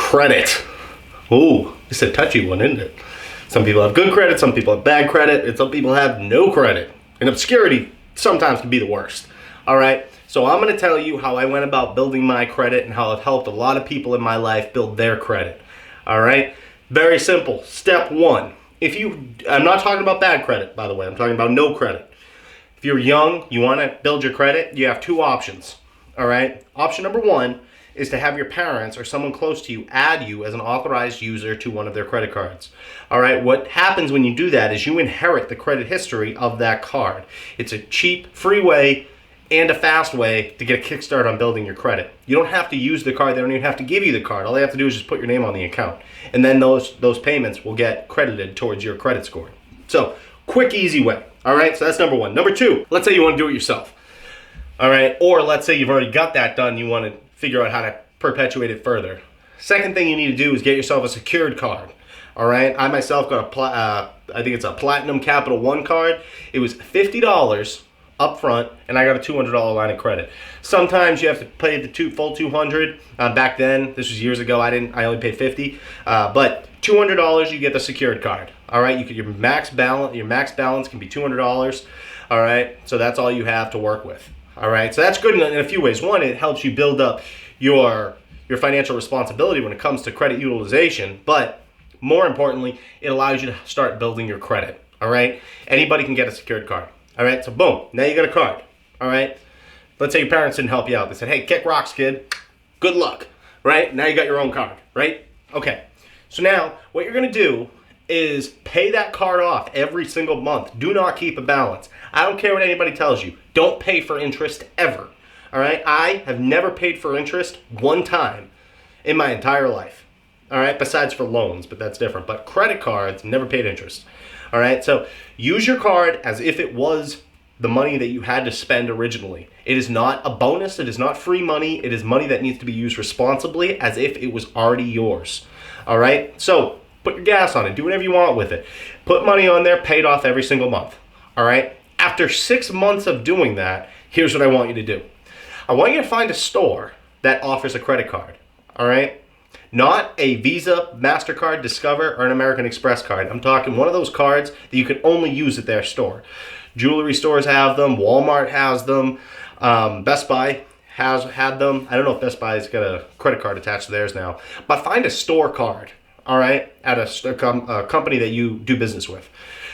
Credit. Ooh, it's a touchy one, isn't it? Some people have good credit, some people have bad credit, and some people have no credit. And obscurity sometimes can be the worst. All right, so I'm going to tell you how I went about building my credit and how I've helped a lot of people in my life build their credit. All right, very simple. Step one. I'm not talking about bad credit, by the way. I'm talking about no credit. If you're young, you want to build your credit, you have two options. All right, option number one is to have your parents or someone close to you add you as an authorized user to one of their credit cards. All right, what happens when you do that is you inherit the credit history of that card. It's a cheap, free way and a fast way to get a kickstart on building your credit. You don't have to use the card. They don't even have to give you the card. All they have to do is just put your name on the account. And then those payments will get credited towards your credit score. So, quick, easy way. All right, so that's number one. Number two, let's say you want to do it yourself. All right, or let's say you've already got that done. You want to figure out how to perpetuate it further. Second thing you need to do is get yourself a secured card. All right, I myself got I think it's a Platinum Capital One card. It was $50 up front, and I got a $200 line of credit. Sometimes you have to pay the full $200. Back then, this was years ago. I only paid $50, but $200 you get the secured card. All right, your max balance can be $200. All right, so that's all you have to work with. All right, so that's good in a few ways. One, it helps you build up your financial responsibility when it comes to credit utilization, but more importantly, it allows you to start building your credit. All right, anybody can get a secured card. All right, so boom, now you got a card. All right, let's say your parents didn't help you out. They said, hey, kick rocks, kid. Good luck. Right, now you got your own card. Right, okay. So now what you're gonna do is pay that card off every single month. Do not keep a balance. I don't care what anybody tells you. Don't pay for interest ever. All right, I have never paid for interest one time in my entire life. All right, besides for loans, but that's different. But credit cards, never paid interest. All right, so use your card as if it was the money that you had to spend originally. It is not a bonus. It is not free money. It is money that needs to be used responsibly as if it was already yours. All right, so put your gas on it. Do whatever you want with it. Put money on there, pay it off every single month. All right, after 6 months of doing that, here's what I want you to do. I want you to find a store that offers a credit card. All right, not a Visa, MasterCard, Discover, or an American Express card. I'm talking one of those cards that you can only use at their store. Jewelry stores have them. Walmart has them. Best Buy has had them. I don't know if Best Buy's got a credit card attached to theirs now. But find a store card, all right, at a company that you do business with.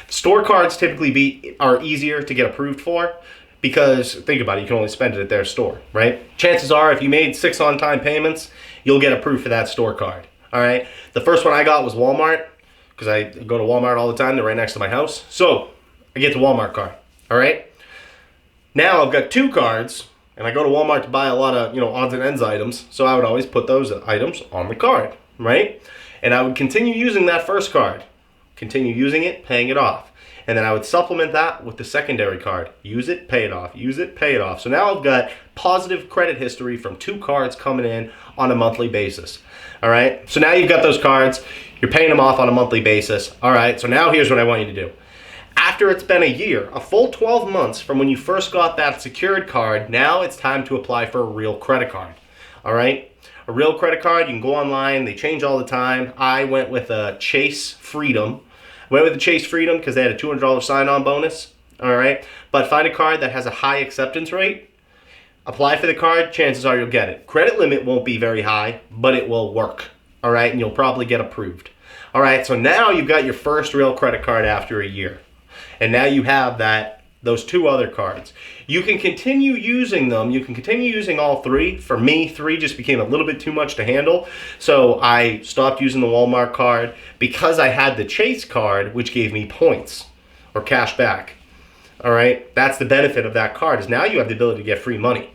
Store cards typically are easier to get approved for because, think about it, you can only spend it at their store, right? Chances are if you made 6 on-time payments, you'll get approved for that store card. All right. The first one I got was Walmart because I go to Walmart all the time. They're right next to my house. So I get the Walmart card. All right. Now I've got 2 cards and I go to Walmart to buy a lot of, odds and ends items. So I would always put those items on the card, right? And I would continue using that first card, continue using it, paying it off. And then I would supplement that with the secondary card. Use it, pay it off. Use it, pay it off. So now I've got positive credit history from 2 cards coming in on a monthly basis. All right. So now you've got those cards. You're paying them off on a monthly basis. All right. So now here's what I want you to do. After it's been a year, a full 12 months from when you first got that secured card, now it's time to apply for a real credit card. All right. A real credit card, you can go online. They change all the time. I went with a Chase Freedom. Went with the Chase Freedom because they had a $200 sign-on bonus, all right? But find a card that has a high acceptance rate. Apply for the card, chances are you'll get it. Credit limit won't be very high, but it will work, all right? And you'll probably get approved. All right, so now you've got your first real credit card after a year. And now you have those 2 other cards. You can continue using them. You can continue using all 3. For me, 3 just became a little bit too much to handle. So I stopped using the Walmart card because I had the Chase card, which gave me points or cash back. All right, that's the benefit of that card is now you have the ability to get free money.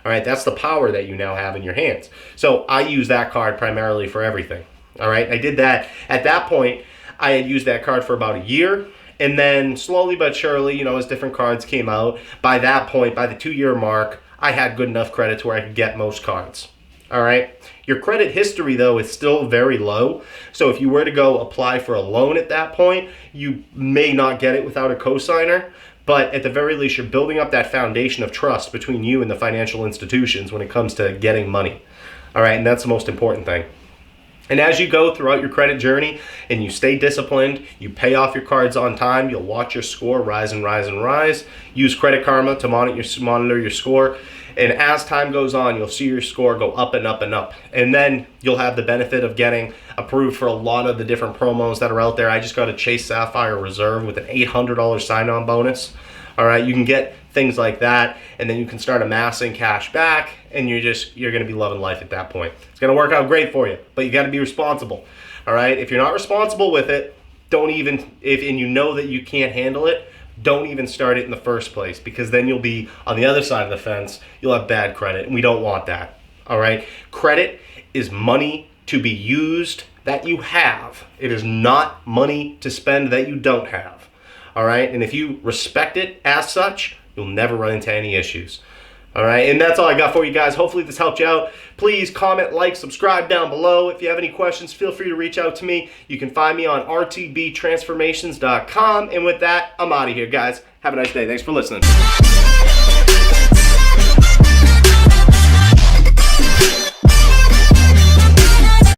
All right, that's the power that you now have in your hands. So I use that card primarily for everything. All right, I did that. At that point, I had used that card for about a year. And then slowly but surely, as different cards came out, by that point, by the 2-year mark, I had good enough credit to where I could get most cards. All right. Your credit history, though, is still very low. So if you were to go apply for a loan at that point, you may not get it without a cosigner. But at the very least, you're building up that foundation of trust between you and the financial institutions when it comes to getting money. All right. And that's the most important thing. And as you go throughout your credit journey and you stay disciplined, you pay off your cards on time, you'll watch your score rise and rise and rise. Use Credit Karma to monitor your score. And as time goes on, you'll see your score go up and up and up. And then you'll have the benefit of getting approved for a lot of the different promos that are out there. I just got a Chase Sapphire Reserve with an $800 sign-on bonus. All right, you can get things like that, and then you can start amassing cash back, and you're going to be loving life at that point. It's going to work out great for you, but you got to be responsible. All right, if you're not responsible with it, and you know that you can't handle it, don't even start it in the first place, because then you'll be on the other side of the fence. You'll have bad credit, and we don't want that. All right, credit is money to be used that you have. It is not money to spend that you don't have. All right, and if you respect it as such, you'll never run into any issues. All right, and that's all I got for you guys. Hopefully this helped you out. Please comment, like, subscribe down below. If you have any questions, feel free to reach out to me. You can find me on RTBTransformations.com. And with that, I'm out of here, guys. Have a nice day. Thanks for listening.